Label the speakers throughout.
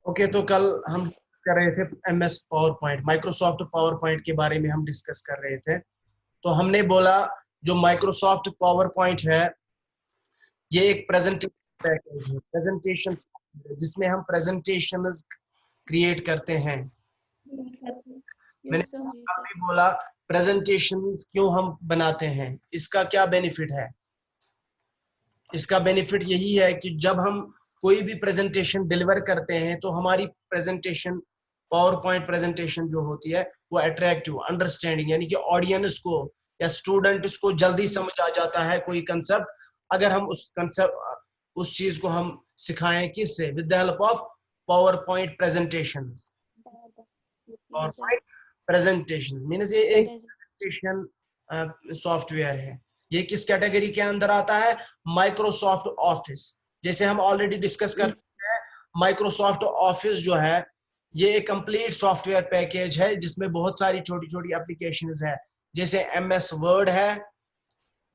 Speaker 1: Okay, तो कल हम डिस्कस कर रहे थे MS power point, Microsoft power point के बारे में हम डिस्कस कर रहे थे। तो हमने बोला जो माइक्रोसॉफ्ट पावर पॉइंट है ये एक प्रेजेंटेशन पैकेज है, प्रेजेंटेशन जिसमें हम प्रेजेंटेशन क्रिएट करते हैं। मैंने
Speaker 2: यस सर।
Speaker 1: कल भी बोला प्रेजेंटेशन क्यों हम बनाते हैं, इसका क्या बेनिफिट है। इसका बेनिफिट यही है कि जब हम कोई भी प्रेजेंटेशन डिलीवर करते हैं तो हमारी प्रेजेंटेशन, पावर पॉइंट प्रेजेंटेशन जो होती है वो अट्रैक्टिव, अंडरस्टैंडिंग, यानी कि ऑडियंस को या स्टूडेंट्स को जल्दी समझ आ जाता है कोई कंसेप्ट, अगर हम उस कंसेप्ट, उस चीज को हम सिखाएं किससे, with the help of power point presentation. Power point presentation means ये एक प्रेजेंटेशन सॉफ्टवेयर है। ये किस कैटेगरी के अंदर आता है? Microsoft office. जैसे हम ऑलरेडी डिस्कस कर चुके हैं, माइक्रोसॉफ्ट ऑफिस जो है ये एक कंप्लीट सॉफ्टवेयर पैकेज है जिसमें बहुत सारी छोटी छोटी एप्लीकेशंस है। जैसे MS वर्ड है,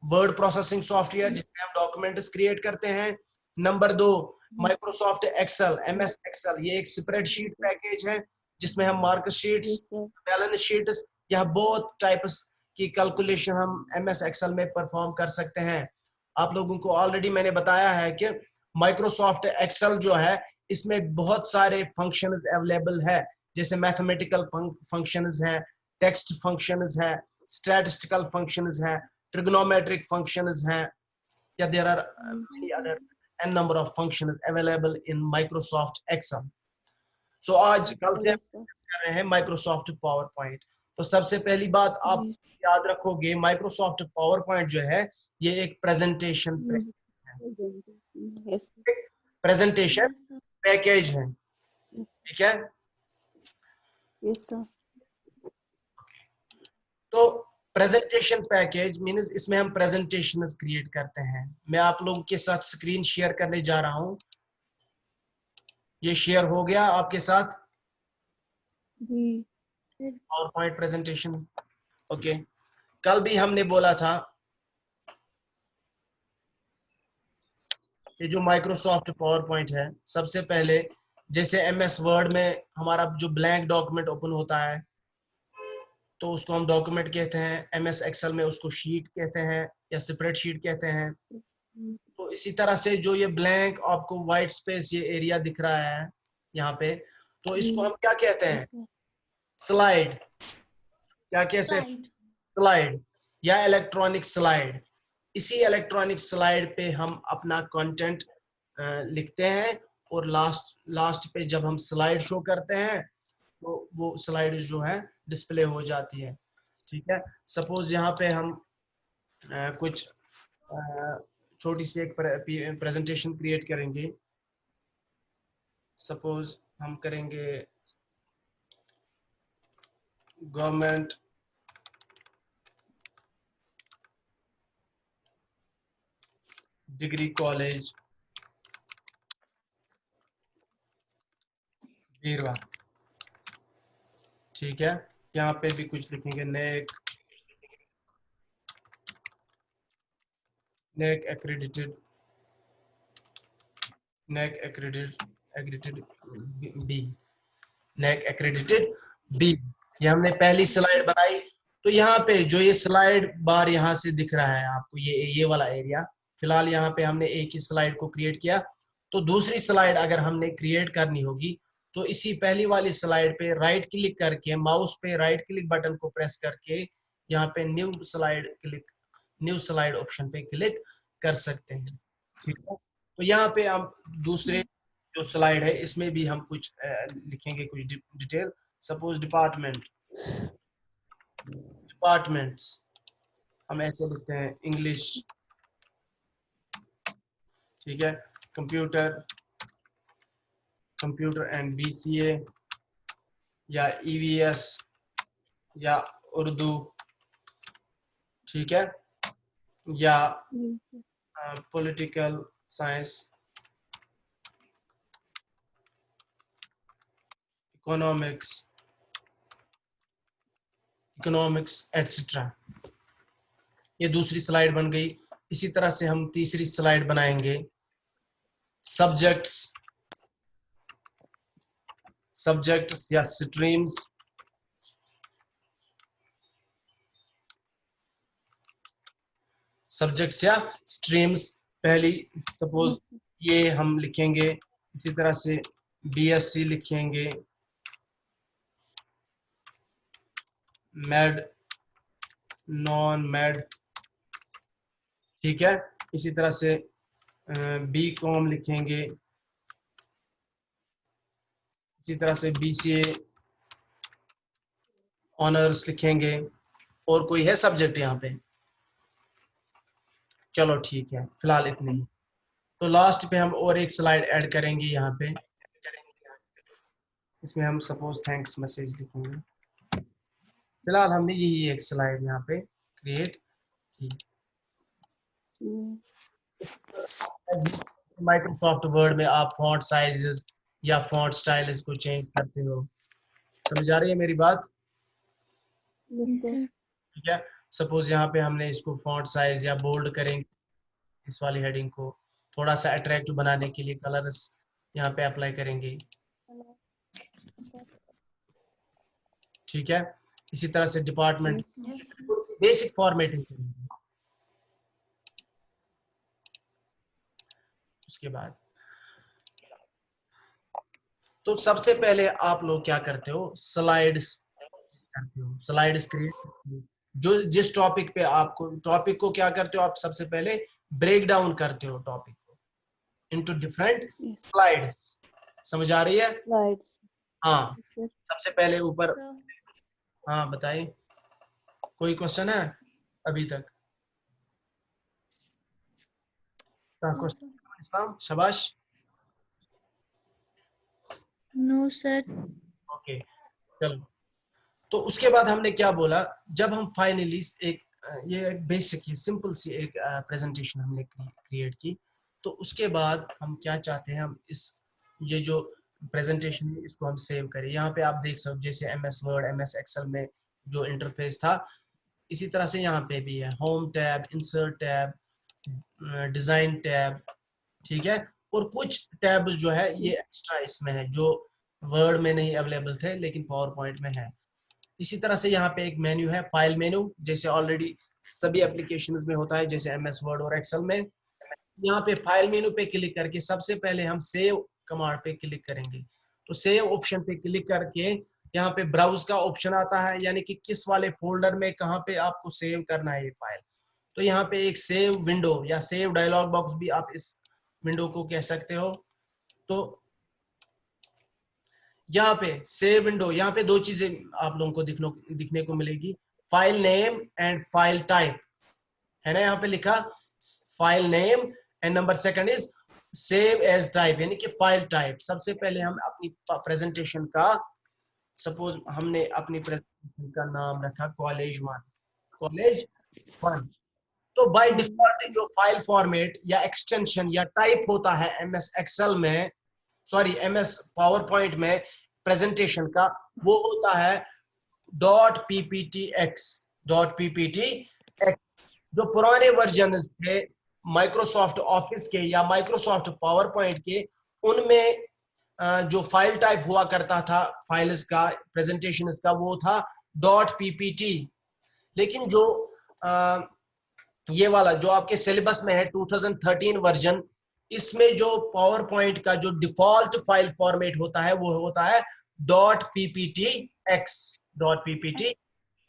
Speaker 1: वर्ड प्रोसेसिंग सॉफ्टवेयर जिसमें हम डॉक्यूमेंट्स क्रिएट करते हैं। Number 2, Microsoft Excel, MS Excel, ये एक स्प्रेडशीट पैकेज है जिसमें हम मार्क शीट्स, बैलेंस शीट्स या बहुत टाइप्स की कैलकुलेशन हम MS एक्सेल में परफॉर्म कर सकते हैं। आप लोगों को ऑलरेडी मैंने बताया है कि माइक्रोसॉफ्ट एक्सेल जो है इसमें बहुत सारे फंक्शंस अवेलेबल है, जैसे मैथमेटिकल फंक्शंस है, टेक्स्ट फंक्शंस है, स्टैटिस्टिकल फंक्शंस है, trigonometric functions हैं, या there are many other n number of functions available in Microsoft Excel. So आज कल से हम डिस्कस कर रहे हैं Microsoft PowerPoint। तो सबसे पहली बात आप याद रखोगे, Microsoft PowerPoint जो है ये एक प्रेजेंटेशन पैकेज है, ठीक है। तो प्रेजेंटेशन पैकेज मीन्स इसमें हम प्रेजेंटेशन क्रिएट करते हैं। मैं आप लोगों के साथ स्क्रीन शेयर करने जा रहा हूं, ये शेयर हो गया आपके साथ पावर पॉइंट प्रेजेंटेशन। ओके, कल भी हमने बोला था ये जो माइक्रोसॉफ्ट पावर पॉइंट है, सबसे पहले जैसे MS वर्ड में हमारा जो ब्लैंक डॉक्यूमेंट ओपन होता है तो उसको हम डॉक्यूमेंट कहते हैं, MS एक्सेल में उसको शीट कहते हैं या स्प्रेडशीट कहते हैं। तो इसी तरह से जो ये ब्लैंक आपको व्हाइट स्पेस ये एरिया दिख रहा है यहाँ पे, तो इसको हम क्या कहते हैं? स्लाइड। क्या कैसे? स्लाइड या इलेक्ट्रॉनिक स्लाइड। इसी इलेक्ट्रॉनिक स्लाइड पे हम अपना कंटेंट लिखते हैं और लास्ट पे जब हम स्लाइड शो करते हैं तो वो स्लाइड जो है डिस्प्ले हो जाती है, ठीक है। सपोज यहाँ पे हम कुछ छोटी सी एक प्रेजेंटेशन क्रिएट करेंगे। सपोज हम करेंगे गवर्नमेंट डिग्री कॉलेज बीरवा, ठीक है। यहाँ पे भी कुछ लिखेंगे, नेक एक्रेडिटेड, नेक एक्रेडिटेड बी, नेक एक्रेडिटेड बी। ये हमने पहली स्लाइड बनाई। तो यहाँ पे जो ये स्लाइड बार यहाँ से दिख रहा है आपको, ये वाला एरिया, फिलहाल यहाँ पे हमने एक ही स्लाइड को क्रिएट किया। तो दूसरी स्लाइड अगर हमने क्रिएट करनी होगी तो इसी पहली वाली स्लाइड पे राइट क्लिक करके, माउस पे राइट क्लिक बटन को प्रेस करके यहाँ पे न्यू स्लाइड ऑप्शन पे क्लिक कर सकते हैं, ठीक है। तो यहाँ पे हम दूसरे जो स्लाइड है इसमें भी हम कुछ लिखेंगे, कुछ डिटेल। सपोज डिपार्टमेंट्स हम ऐसे लिखते हैं, इंग्लिश, ठीक है, कंप्यूटर एंड BCA या EVS या उर्दू, ठीक है, या पॉलिटिकल साइंस, इकोनॉमिक्स एटसेट्रा। ये दूसरी स्लाइड बन गई। इसी तरह से हम तीसरी स्लाइड बनाएंगे, सब्जेक्ट्स, सब्जेक्ट्स या स्ट्रीम्स, सब्जेक्ट्स या स्ट्रीम्स। पहली सपोज ये हम लिखेंगे, इसी तरह से बीएससी लिखेंगे, मैड, नॉन मैड, ठीक है। इसी तरह से बी कॉम लिखेंगे, इसी तरह से बीसीए ऑनर्स लिखेंगे। और कोई है सब्जेक्ट यहाँ पे? चलो ठीक है, फिलहाल इतने ही। तो लास्ट पे हम और एक स्लाइड ऐड करेंगे यहाँ पे, इसमें हम सपोज थैंक्स मैसेज लिखेंगे। फिलहाल हमने यही एक स्लाइड यहाँ पे क्रिएट की। माइक्रोसॉफ्ट वर्ड में आप फॉन्ट साइजेस या फॉन्ट स्टाइल इसको चेंज करते हो। समझ आ रही है मेरी बात? ठीक है। सपोज यहाँ पे हमने इसको फॉन्ट साइज या बोल्ड करेंगे, इस वाली हेडिंग को थोड़ा सा अट्रैक्टिव बनाने के लिए कलर्स यहाँ पे अप्लाई करेंगे, ठीक है। इसी तरह से डिपार्टमेंट बेसिक फॉर्मेटिंग करेंगे। उसके बाद तो सबसे पहले आप लोग क्या करते हो, स्लाइड्स करते हो, स्लाइड्स क्रिएट करते हो। जो जिस टॉपिक पे आपको, टॉपिक को क्या करते हो आप, सबसे पहले ब्रेक डाउन करते हो टॉपिक को इनटू डिफरेंट स्लाइड्स। समझ आ रही है? हाँ, सबसे पहले ऊपर, हाँ बताइए, कोई क्वेश्चन है अभी तक? क्वेश्चन? इस्लाम, शाबाश।
Speaker 2: No sir.
Speaker 1: ओके, चलो। तो उसके बाद हमने क्या बोला, जब हम फाइनली एक ये एक बेसिक ये सिंपल सी एक प्रेजेंटेशन हमने क्रिएट की, तो उसके बाद हम क्या चाहते हैं, हम इस ये जो प्रेजेंटेशन है इसको हम सेव करें। यहाँ पे आप देख सकते हो जैसे एमएस वर्ड, एमएस एक्सेल में जो इंटरफेस था, इसी तरह से यहाँ पे भी है, home tab, insert tab, design tab, ठीक है। और कुछ टैब्स जो है ये एक्स्ट्रा इसमें है, जो वर्ड में नहीं अवेलेबल थे लेकिन पावर पॉइंट में है। इसी तरह से यहाँ पे एक मेन्यू है, फाइल मेन्यू, जैसे ऑलरेडी सभी एप्लीकेशंस में होता है, जैसे एमएस वर्ड और एक्सेल में। यहाँ पे फाइल मेन्यू पे क्लिक करके सबसे पहले हम सेव कमांड पे क्लिक करेंगे। तो सेव ऑप्शन पे क्लिक करके यहाँ पे ब्राउज का ऑप्शन आता है, यानी कि किस वाले फोल्डर में कहाँ पे आपको सेव करना है ये फाइल। तो यहाँ पे एक सेव विंडो या सेव डायलॉग बॉक्स भी आप इस विंडो को कह सकते हो। तो यहाँ पे सेव विंडो, यहाँ पे दो चीजें आप लोगों को दिखने को मिलेगी, file name and file type, है ना। यहाँ पे लिखा file name and number second is save as type, यानी कि फाइल टाइप। सबसे पहले हम अपनी प्रेजेंटेशन का, सपोज हमने अपनी प्रेजेंटेशन का नाम रखा कॉलेज वन, कॉलेज वन। तो बाय डिफॉल्ट जो फाइल फॉर्मेट या एक्सटेंशन या टाइप होता है एमएस एक्सेल में, सॉरी एमएस पावर पॉइंट में प्रेजेंटेशन का, वो होता है dot PPT x, dot PPT x. जो पुराने वर्जन थे माइक्रोसॉफ्ट ऑफिस के या माइक्रोसॉफ्ट पावर पॉइंट के, उनमें जो फाइल टाइप हुआ करता था फाइल्स का, प्रेजेंटेशन का, वो था डॉट पीपीटी। लेकिन जो ये वाला जो आपके सिलेबस में है 2013 वर्जन, इसमें जो पावर पॉइंट का जो डिफॉल्ट फाइल फॉर्मेट होता है वो होता है dot PPT x, dot PPT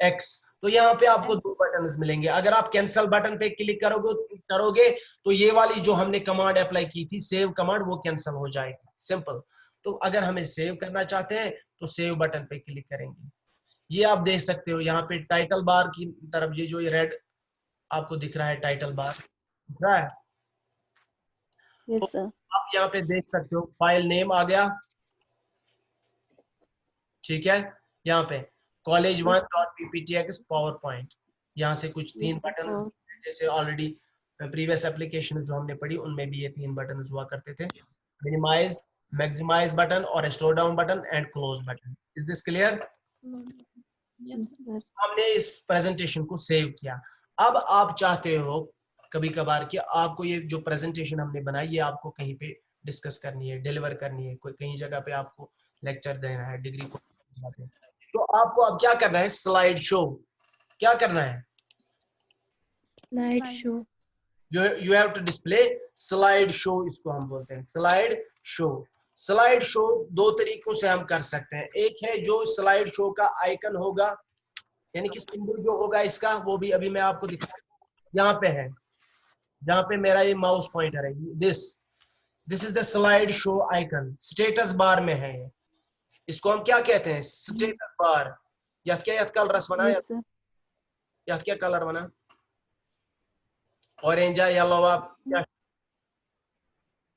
Speaker 1: x. तो यहाँ पे आपको दो बटन मिलेंगे। अगर आप कैंसिल बटन पे क्लिक करोगे तो ये वाली जो हमने कमांड अप्लाई की थी सेव कमांड, वो कैंसिल हो जाएगी, सिंपल। तो अगर हमें सेव करना चाहते हैं तो सेव बटन पे क्लिक करेंगे। ये आप देख सकते हो यहाँ पे टाइटल बार की तरफ, ये जो ये रेड आपको दिख रहा है टाइटल बार, दिख रहा है?
Speaker 2: यस
Speaker 1: तो
Speaker 2: सर।
Speaker 1: आप यहाँ पे देख सकते हो फाइल नेम आ गया, ठीक है। यहाँ पे college one dot PPTX PowerPoint, यहाँ से कुछ तीन बटन, जैसे ऑलरेडी प्रीवियस एप्लीकेशन जो हमने पढ़ी उनमें भी ये तीन बटन हुआ करते थे, मिनिमाइज, मैक्सिमाइज बटन और store down button and close button. Is this clear? हमने इस प्रेजेंटेशन को सेव किया। अब आप चाहते हो कभी कभार कि आपको ये जो प्रेजेंटेशन हमने बनाई ये आपको कहीं पे डिस्कस करनी है, डिलीवर करनी है, कोई कहीं जगह पे आपको लेक्चर देना है, डिग्री को, तो आपको अब क्या करना है, स्लाइड शो। क्या करना है,
Speaker 2: slide show.
Speaker 1: You have to display slide show, इसको हम बोलते हैं स्लाइड शो। स्लाइड शो दो तरीकों से हम कर सकते हैं। एक है जो स्लाइड शो का आइकन होगा, यानी कि सिंबल जो होगा इसका, वो भी अभी मैं आपको दिखा, यहाँ पे है, जहां पे मेरा ये माउस पॉइंटर है, this is the slide show icon, status bar में है। इसको हम क्या कहते हैं, स्टेटस बार। याद क्या, याद कलर बना,
Speaker 2: यस सर।
Speaker 1: याद क्या कलर बना, ऑरेंज है, येलो, क्या,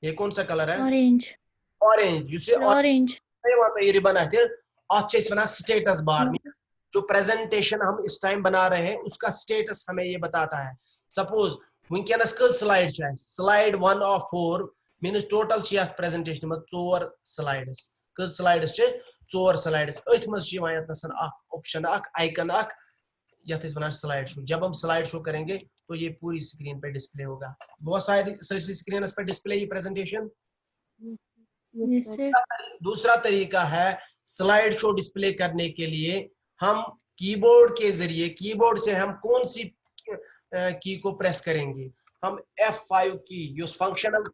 Speaker 1: ये कौन सा कलर है,
Speaker 2: ऑरेंज।
Speaker 1: ऑरेंज। जिसे
Speaker 2: ऑरेंज।
Speaker 1: वहां पे ये रिबन है, अच्छे से बना स्टेटस बार, मींस जो प्रेजेंटेशन हम इस टाइम बना रहे हैं उसका स्टेटस हमें ये बताता है। सपोज वुनकस कस स्लाइड है, slide 1 of 4 means total presentation में 4 स्लाइड्स, कस स्लाइड्स 4 स्लाइड्स, अथ मज ऑप्शन आइकन यथ स्लाइड शो। जब हम स्लाइड शो करेंगे तो ये पूरी स्क्रीन पे डिस्प्ले होगा, बहुत सारी स्क्रीन पे डिस्प्ले ये प्रेजेंटेशन।
Speaker 2: Yes sir.
Speaker 1: दूसरा तरीका है स्लाइड शो डिस्प्ले करने के लिए हम कीबोर्ड के जरिए, कीबोर्ड से हम कौन सी की को प्रेस करेंगे, हम F5 की, युस फंक्शनल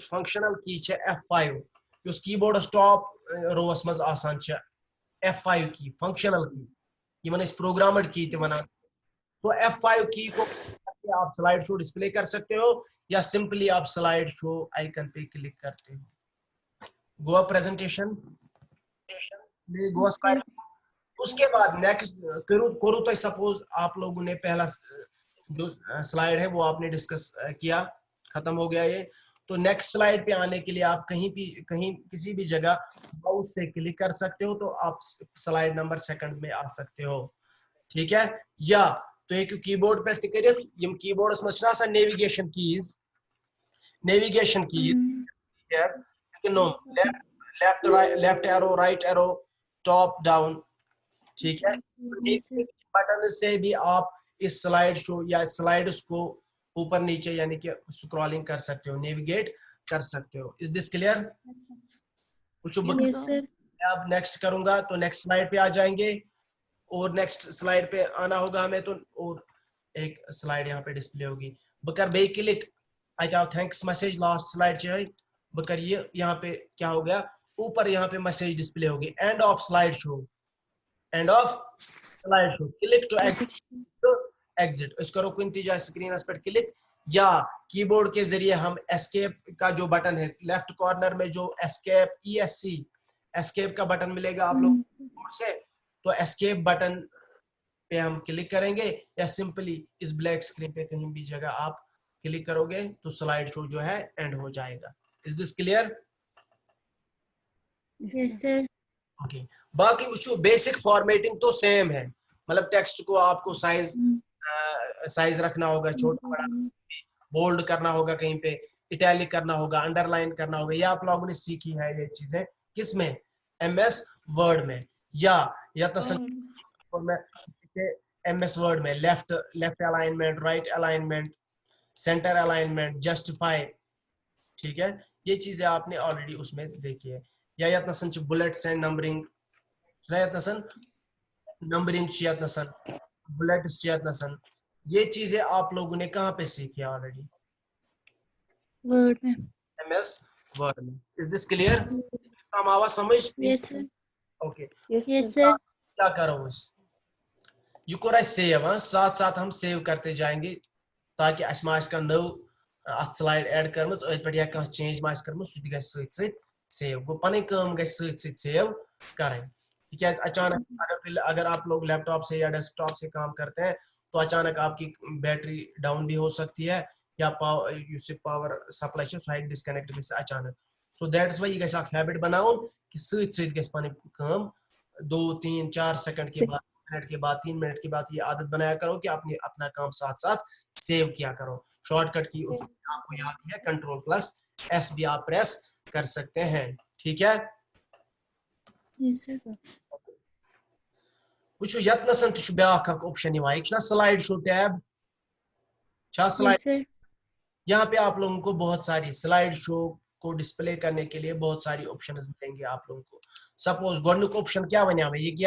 Speaker 1: फंक्शनल की F5, युस कीबोर्ड टॉप रोवस मज आसान F5 की, फंक्शनल की, ये प्रोग्रामर की वना, तो F5 की को आप स्लाइड शो डिस्प्ले कर सकते हो, या सिंपली आप स्लाइड शो आइकन पे क्लिक करते हो, गोवा प्रेजेंटेशन, गोवा स्लाइड। उसके बाद नेक्स्ट करूँ तो सपोज आप लोगों ने पहला जो स्लाइड है वो आपने डिस्कस किया, खत्म हो गया ये, तो नेक्स्ट स्लाइड पे आने के लिए आप कहीं किसी भी जगह माउस से क्लिक कर सकते हो, तो आप स्लाइड नंबर सेकंड में आ सकते हो, ठीक है। या तो एक कीबोर्ड पे करियो, यम कीबोर्डस में navigation keys no, left left arrow, right arrow, top down, ठीक है।
Speaker 2: Yes sir.
Speaker 1: बटन से भी आप इस स्लाइड शो या स्लाइड्स को ऊपर नीचे यानी कि स्क्रॉलिंग कर सकते हो, नेविगेट कर सकते हो। Is this clear? कुछ
Speaker 2: यस सर।
Speaker 1: अब नेक्स्ट करूंगा तो नेक्स्ट स्लाइड पे आ जाएंगे, और नेक्स्ट स्लाइड पे आना होगा हमें, तो और एक स्लाइड यहाँ पे डिस्प्ले होगी, बकर बे क्लिक आता थैंक्स मैसेज लास्ट स्लाइड चाहिए, बकर ये यहाँ पे क्या हो गया, ऊपर यहाँ पे मैसेज डिस्प्ले होगी, end of slide show, end of slide show, click to exit, इसको करो कुंती जा स्क्रीन पर क्लिक, या कीबोर्ड के जरिए हम एस्केप का जो बटन है लेफ्ट कॉर्नर में, जो एस्केप ESC एस्केप का बटन मिलेगा आप लोग से, तो एस्केप बटन पे हम क्लिक करेंगे, या सिंपली इस ब्लैक स्क्रीन पे कहीं भी जगह आप क्लिक करोगे तो स्लाइड शो जो है एंड हो जाएगा। Is this clear?
Speaker 2: Yes sir.
Speaker 1: Okay, बाकी वो बेसिक फॉर्मेटिंग तो सेम है, मतलब टेक्स्ट को आपको साइज रखना होगा, छोटा बड़ा, बोल्ड करना होगा, कहीं पे इटैलिक करना होगा, अंडरलाइन करना होगा, ये आप लोगों ने सीखी है ये चीजें किसमें, MS वर्ड में, या तो में MS वर्ड में left left alignment, right alignment, centre alignment, justify, ठीक है, ये चीजें आपने ऑलरेडी उसमें देखी है। या यत्नसन bullets and numbering, numbering bullets, ये चीजें आप लोगों ने कहाँ पे सीखी है ऑलरेडी,
Speaker 2: वर्ड में।
Speaker 1: MS वर्ड में। Is this clear? इसका आवाज समझ?
Speaker 2: Yes sir.
Speaker 1: Okay,
Speaker 2: yes sir.
Speaker 1: क्या करो इस यू कोर सेव, साथ साथ हम सेव करते जाएंगे, ताकि अस का नव अथ स्लाइड ऐड कर पे कह चेंज कर सह सेव गो, पन कम ग सेव कर, अचानक अगर आप लोग लैपटॉप से या डेस्कटॉप से काम करते हैं तो अचानक आपकी बैटरी डाउन भी हो सकती है, या पावर सप्लाई सह डिस्कनेक्ट गई अचानक, सो दैट्स वाई यह हैबिट बनाओ कि सह 2 3 4 सेकंड के बाद, मिनट के बाद, 3 मिनट के बाद ये आदत बनाया करो कि अपने अपना काम साथ साथ सेव किया करो। शॉर्टकट की उसमें आपको याद है Ctrl+S भी आप प्रेस कर सकते हैं, ठीक है।
Speaker 2: Yes sir.
Speaker 1: वो यत्नसन ब्या ऑप्शन यह slide show tab,
Speaker 2: yes sir.
Speaker 1: यहाँ पे आप लोगों को बहुत सारी स्लाइड शो को डिस्प्ले करने के लिए बहुत सारी ऑप्शंस मिलेंगे आप लोगों को। सपोज गोडनुक ऑप्शन क्या बने ये कि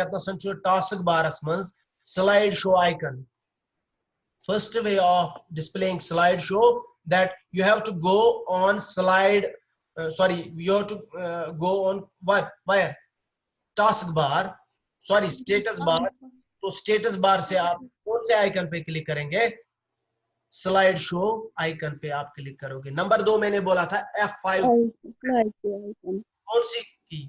Speaker 1: टास्क बारस मंज slide show icon. First way of displaying slideshow that you have to go on slide you have to go on what where task bar status bar। तो स्टेटस बार से आप कौन से आइकन पे क्लिक करेंगे? Slide show icon पे आप click करोगे। नंबर 2 मैंने बोला था F5 कौन सी की?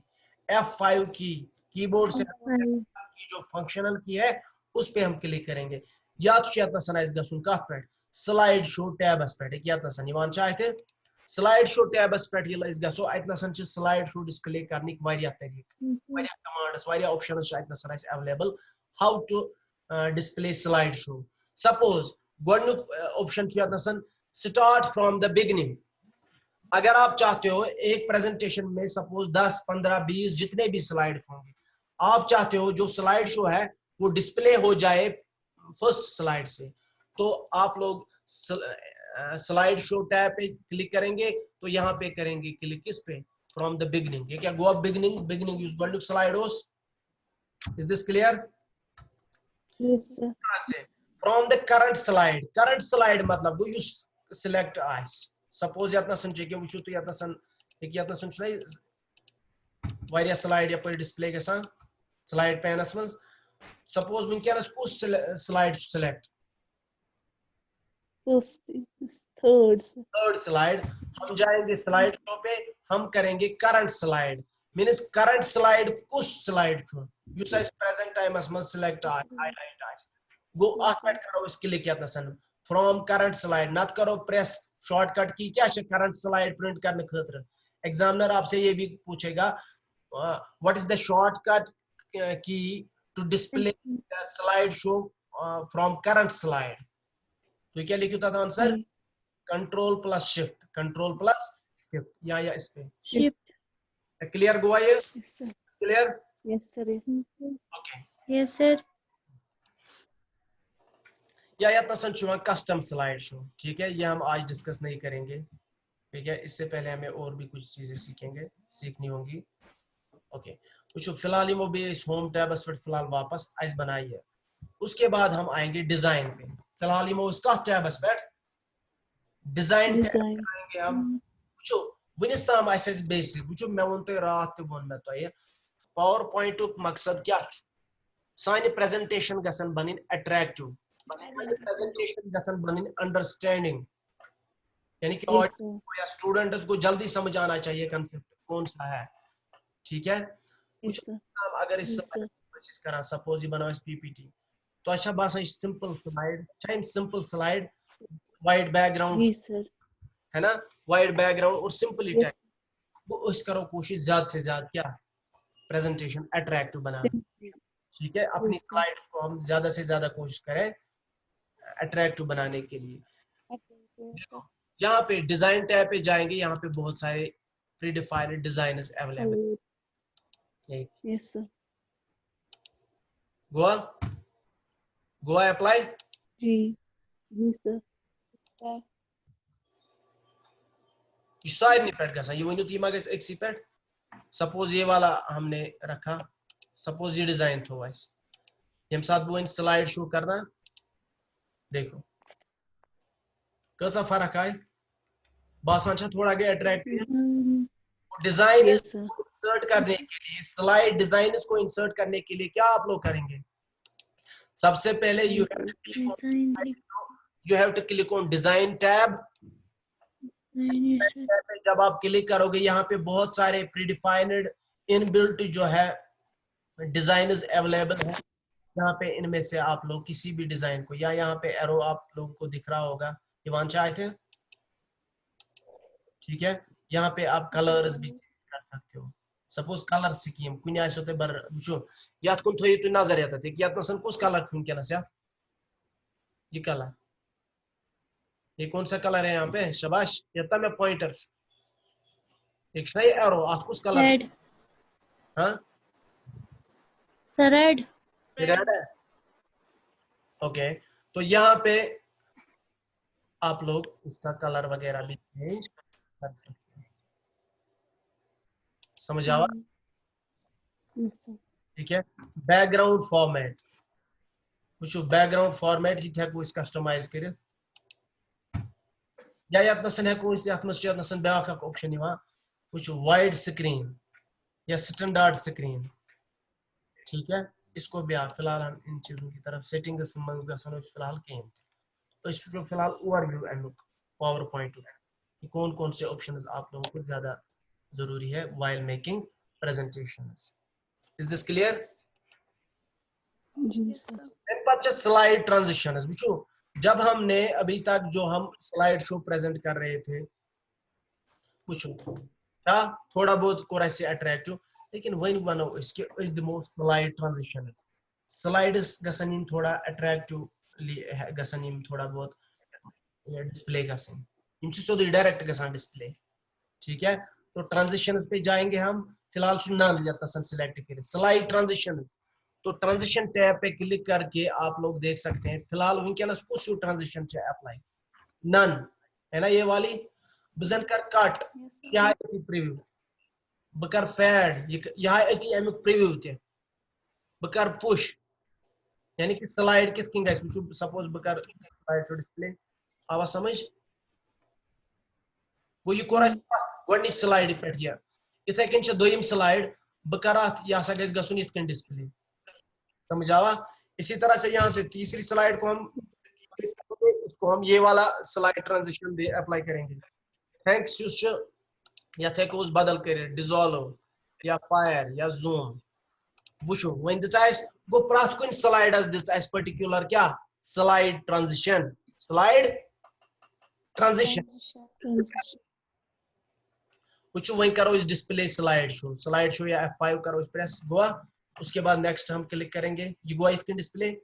Speaker 1: F5 की कीबोर्ड से की जो फंक्शनल की है उस पे हम क्लिक करेंगे। या तो कथ पे स्लाइड शो टैबस पे यहां चाहते स्लाइड शो टैबस पे गो अतन स्लाइड शो डिस्प्ले करने तरीके commands options available how to display slide show. Suppose गोडनुक option start from the beginning. अगर आप चाहते हो एक प्रेजेंटेशन में सपोज 10 15 20 जितने भी स्लाइड्स होंगे, आप चाहते हो जो स्लाइड शो है वो डिस्प्ले हो जाए फर्स्ट स्लाइड से, तो आप लोग स्लाइड शो टैब पे क्लिक करेंगे। तो यहाँ पे करेंगे क्लिक किस पे? From the beginning. ये क्या go up beginning beginning use going to स्लाइडोस। Is this clear?
Speaker 2: Yes, sir.
Speaker 1: From the current slide मतलब गो यू सिलेक्ट आइस। सपोज यतन चे वो तो यतन वारिया स्लाइड यप डिस्प्ले गसान स्लाइड पैनस मज। सपोज वनकस कुछ slide select?
Speaker 2: First, third, sir.
Speaker 1: Third slide. हम जाएंगे स्लाइड शो पे, हम करेंगे current slide. Means current slide कुछ स्लाइड छो युस प्रेजेंट टाइमस मज सिलेक्ट हाईलाइट आइस गो अत पे करो इस click Yatan from current slide. नत करो प्रेस शॉर्टकट की क्या करंट स्लाइड प्रिंट करने खातिर। एग्जामिनर आपसे ये भी पूछेगा what is the shortcut key to display the slide show from current slide. तो क्या लिखा था आंसर? कंट्रोल प्लस शिफ्ट या इस पे
Speaker 2: Shift.
Speaker 1: क्लियर गोवा ये?
Speaker 2: Yes, sir.
Speaker 1: Clear?
Speaker 2: Yes, sir.
Speaker 1: Okay.
Speaker 2: Yes, sir.
Speaker 1: या कस्टम स्लाइड शो। ठीक है, ये हम आज डिस्कस नहीं करेंगे। ठीक है, इससे पहले हमें और भी कुछ चीजें सीखनी होंगी। ओके, वो फिलहाल वो भी इस होम टैबस पे फिलहाल वापस आज बनाई है। उसके बाद हम आएंगे डिजाइन पे। फिलहाल वो इसका टैबस पे डिजाइन टैब आएंगे हम। वो वनिस ताम बेसिक वो मे वो तुम रात ते वो मे तुम पावर पॉइंट मकसद क्या सानी प्रेजेंटेशन गसन बन अट्रैक्टिव, सानी प्रेजेंटेशन गसन बन अंडरस्टैंडिंग। यानी कि
Speaker 2: Yes, sir.
Speaker 1: ऑडियंस या स्टूडेंट्स को जल्दी समझ आना चाहिए कंसेप्ट कौन सा है। ठीक है, कुछ
Speaker 2: Yes, sir.
Speaker 1: अगर इस
Speaker 2: Yes, sir.
Speaker 1: कोशिश करा सपोज ये बनाओ पीपीटी तो अच्छा बासा सिंपल स्लाइड चाहे simple slide white background
Speaker 2: Yes, sir.
Speaker 1: है ना, वाइट बैकग्राउंड और सिंपली
Speaker 2: Yes,
Speaker 1: टेक्स्ट। वो उस करो कोशिश ज्यादा से ज्यादा क्या प्रेजेंटेशन अट्रैक्टिव बनाना।
Speaker 2: simple.
Speaker 1: ठीक है, अपनी
Speaker 2: Yes, sir.
Speaker 1: स्लाइड्स को हम ज्यादा से ज्यादा कोशिश करें अट्रैक्टिव बनाने के लिए। देखो यहाँ पे डिजाइन टैब पे जाएंगे, यहाँ पे बहुत सारे pre defined designers available.
Speaker 2: Yes, sir.
Speaker 1: Goa Goa apply.
Speaker 2: G. Yes, sir.
Speaker 1: ये साइड पे गसा ये वनु ती मगर एक सी पे सपोज ये वाला हमने रखा, सपोज ये डिजाइन थो वाइस यम साथ वो इन स्लाइड शो करना। देखो कैसा फर्क है, बासान छा थोड़ा गया attractive. Design
Speaker 2: Yes, sir.
Speaker 1: Insert करने के लिए स्लाइड डिजाइन को इंसर्ट करने के लिए क्या आप लोग करेंगे? सबसे पहले you have to click on design tab.
Speaker 2: Yes, sir.
Speaker 1: जब आप क्लिक करोगे यहाँ पे बहुत सारे प्रीडिफाइंड इनबिल्ट जो है डिजाइनर्स अवेलेबल है। यहाँ पे इनमें से आप लोग किसी भी डिजाइन को या यहाँ पे एरो आप लोगों को दिख रहा होगा ये आए थे। ठीक है, यहाँ पे आप कलर्स भी कर सकते हो। सपोज कलर स्कीम कुछ आसो तो बर वो यत कुन थो तुम नजर यतन कुछ कलर वनकस ये कलर ये कौन सा कलर है यहाँ पे? शबाश यता मैं पॉइंटर एक एरो आप कुछ कलर?
Speaker 2: Red.
Speaker 1: हाँ
Speaker 2: Sir, red.
Speaker 1: रेड है। ओके, तो यहाँ पे आप लोग इसका कलर वगैरह भी चेंज कर सकते हैं। समझ आवा?
Speaker 2: Yes, sir.
Speaker 1: ठीक है। बैकग्राउंड फॉर्मेट कुछ बैकग्राउंड फॉर्मेट ही हेको कस्टमाइज कर या यतनसन हेको यतनसन ब्याख ऑप्शन कुछ वाइड स्क्रीन या स्टैंडर्ड स्क्रीन। ठीक है, इसको भी आप फिलहाल हम इन चीजों की तरफ सेटिंग्स फिलहाल कहीं तो इस फिलहाल ओवरव्यू अमुक पावर पॉइंट कि कौन कौन से ऑप्शंस आप लोगों को ज्यादा जरूरी है while making presentations. Is this clear?
Speaker 2: जी सर।
Speaker 1: स्लाइड ट्रांजिशंस वुचो जब हमने अभी तक जो हम स्लाइड शो प्रेजेंट कर रहे थे वुचो क्या थोड़ा बहुत कोर ऐसे अट्रैक्टिव लेकिन वन वनो इसके इस दिमो स्लाइड ट्रांजिशंस स्लाइड्स गसन यम थोड़ा अट्रैक्टिव गसन यम थोड़ा बहुत डिस्प्ले गसन यम सोद डायरेक्ट गसन डिस्प्ले। ठीक है, तो ट्रांजिशंस पे जाएंगे हम फिलहाल नन यतन सिलेक्ट करें स्लाइड ट्रांजिशंस। तो ट्रांजिशन टैब पे क्लिक करके आप लोग देख सकते हैं फिलहाल वनकस कुछ ट्रांजिशन अप्लाई नन है ना ये वाली बजन कर कट यह प्रीव्यू बकर फैड यह अति अमुक प्रीव्यू ते बकर पुश यानी कि स्लाइड कित कन गु सपोज बकर स्लाइड शो डिस्प्ले आवा समझ वो ये कोर गोडनिच स्लाइड पे इथे कन दोयम स्लाइड बह कर यह सा गसन इत डिस्प्ले। समझ आवा? इसी तरह से यहाँ से तीसरी स्लाइड को हम इसको हम ये वाला स्लाइड ट्रांजिशन दे अप्लाई करेंगे। थैंक्स यथ हेको बदल कर डिजॉल्व या फायर या जूम वुचो वन दिस गो प्रथ कुन स्लाइडस दिस पर्टिकुलर क्या स्लाइड ट्रांजिशन स्लाइड ट्रांजिशन वुचो वन करो इस डिस्प्ले स्लाइड शो या F5 करो इस प्रेस गोवा उसके बाद नेक्स्ट हम क्लिक करेंगे ये गोवा इत डिस्प्ले।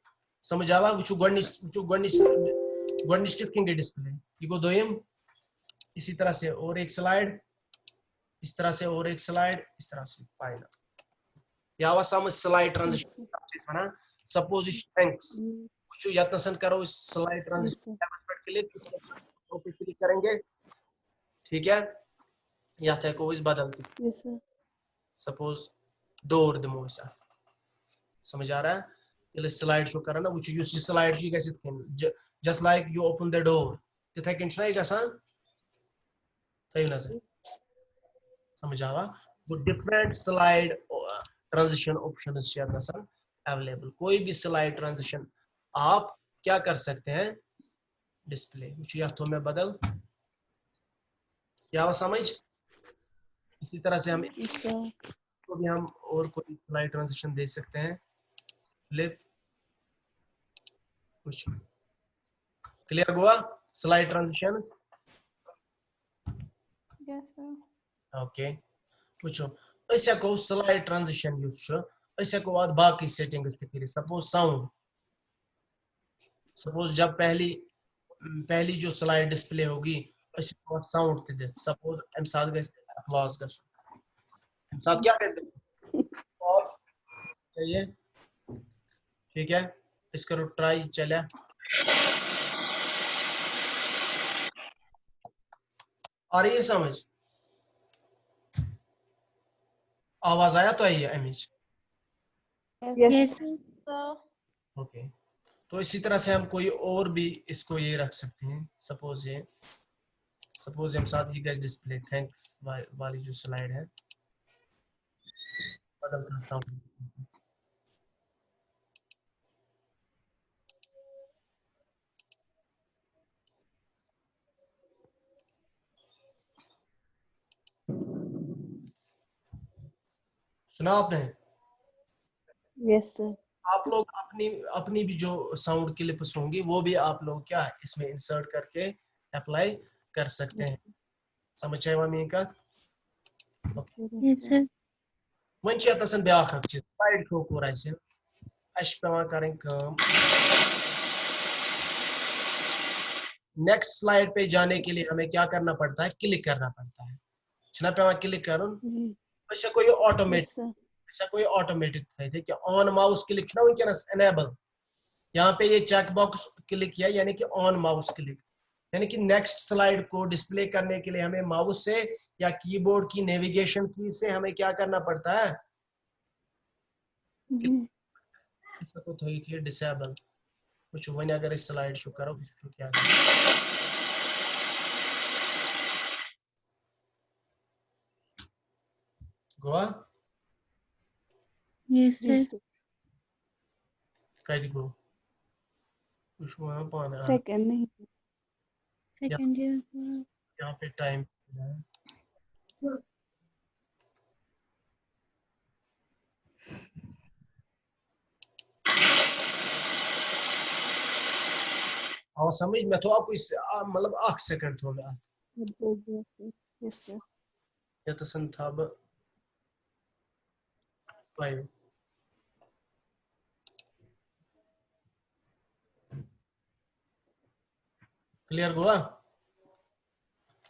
Speaker 1: समझ आवा? वुचो गोडनिच कित कन डिस्प्ले ये गो दोयम इसी तरह से और एक स्लाइड इस तरह से और एक स्लाइड इस तरह से फाइनल या समझ स्लाइड ट्रांजिशन सपोज थैंक्स वुचो यतनसन करो इस स्लाइड ट्रांजिशन पे क्लिक पे क्लिक करेंगे। ठीक है, या को इस बदल सपोज डोर दमो समझ आ रहा है ये स्लाइड शो कर ना वो slide just like you open the door तिथे कन गसान थी ना समझ आवा वो different slide transition options available कोई भी स्लाइड ट्रांजिशन आप क्या कर सकते हैं डिस्प्ले तो में बदल क्या समझ। इसी तरह से हम तो भी हम और कोई स्लाइड ट्रांजिशन दे सकते हैं फ्लिप कुछ क्लियर हुआ slide transition?
Speaker 2: Yes sir.
Speaker 1: Okay वुचो अस हेको स्लाइड ट्रांजिशन युस अस हेको अत बाकी सेटिंग्स ते कर सपोज साउंड सपोज जब पहली जो स्लाइड डिस्प्ले होगी अस हेको साउंड ते दे सपोज एम साथ गस अपलॉज गस एम साथ क्या गस पॉज चाहिए। ठीक है, इस करो ट्राई चला और ये समझ आवाज आया तो है इमेज
Speaker 2: यस
Speaker 1: ओके। तो इसी तरह से हम कोई और भी इसको ये रख सकते हैं सपोज हम साथ ही गैस डिस्प्ले थैंक्स वाली जो स्लाइड है बदलता साउंड सुना आपने?
Speaker 2: Yes sir.
Speaker 1: आप लोग अपनी अपनी भी जो साउंड क्लिप्स होंगी वो भी आप लोग क्या इसमें इंसर्ट करके अप्लाई कर सकते हैं। समझ आया मम्मी का?
Speaker 2: Yes sir.
Speaker 1: वन तसन ब्याख चीज स्लाइड शो कोर पेवान करें काम नेक्स्ट स्लाइड पे जाने के लिए हमें क्या करना पड़ता है क्लिक करना पड़ता है छना पेवान क्लिक करूँ अच्छा कोई ऑटोमेटिक थे कि ऑन माउस क्लिक छना वनकस एनेबल यहाँ पे ये चेक बॉक्स क्लिक किया यानी कि ऑन माउस क्लिक यानी कि नेक्स्ट स्लाइड को डिस्प्ले करने के लिए हमें माउस से या कीबोर्ड की नेविगेशन की से हमें क्या करना पड़ता है?
Speaker 2: जी
Speaker 1: इसको थोड़ी क्लियर डिसेबल कुछ वही अगर इस स्लाइड शो करो इसको क्या गोवा
Speaker 2: यस सर
Speaker 1: कह गो कुछ वहां पाना
Speaker 2: सेकंड नहीं
Speaker 1: या
Speaker 2: सेकंड ईयर
Speaker 1: यहाँ पे टाइम और समझ में तो आपको इस मतलब 8 सेकंड थो में
Speaker 2: यस सर
Speaker 1: या तो संथाब 5 क्लियर गोवा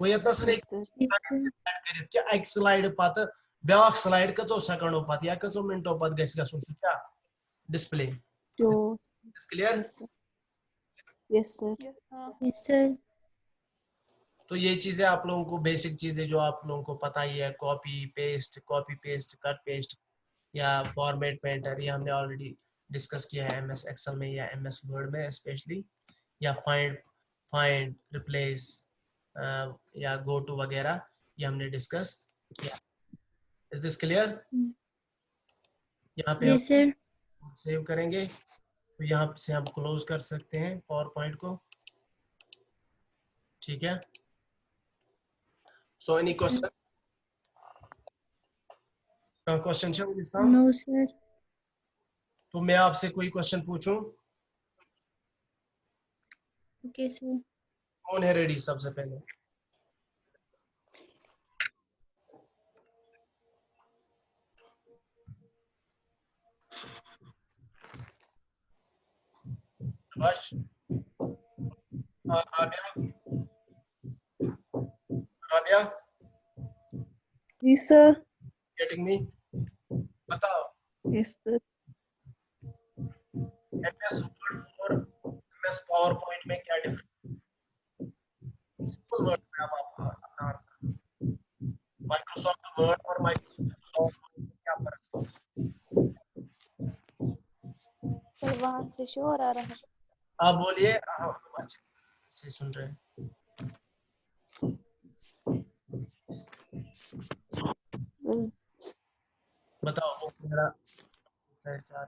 Speaker 1: कोई इतना से
Speaker 2: यस सर
Speaker 1: नहीं क्या एक स्लाइड पात ब्याक स्लाइड कचो सेकंड पात या कचो मिनटो पात गैस गसुन सु क्या डिस्प्ले
Speaker 2: जो
Speaker 1: clear
Speaker 2: yes sir yes sir
Speaker 3: yes sir
Speaker 1: तो ये चीजें आप लोगों को बेसिक चीजें जो आप लोगों को पता ही है कॉपी पेस्ट कट पेस्ट या फॉर्मेट पेंटर ये हमने ऑलरेडी डिस्कस किया है एमएस एक्सेल में या एमएस वर्ड में स्पेशली या फाइंड रिप्लेस या गो टू वगैरह ये हमने डिस्कस किया। Is this clear? यहाँ पे
Speaker 3: यस सर
Speaker 1: हम सेव करेंगे तो यहाँ से हम क्लोज कर सकते हैं पावर पॉइंट को। ठीक है, सो एनी क्वेश्चन है
Speaker 3: नो सर
Speaker 1: तो मैं आपसे कोई क्वेश्चन पूछूं?
Speaker 3: ओके सर
Speaker 1: कौन है रेडी सबसे पहले? बस राबिया राबिया
Speaker 2: जी सर
Speaker 1: गेटिंग मी? बताओ
Speaker 2: यस सर
Speaker 1: एमएस वर्ड और एमएस पावर पॉइंट में क्या डिफरेंस? सिंपल वर्ड में आप अपना माइक्रोसॉफ्ट वर्ड और माइक्रोसॉफ्ट पावर पॉइंट में क्या फर्क है?
Speaker 2: सर वहाँ से शोर आ रहा है
Speaker 1: आप बोलिए, हम अच्छे से सुन रहे हैं। बताओ वो मेरा ऐसा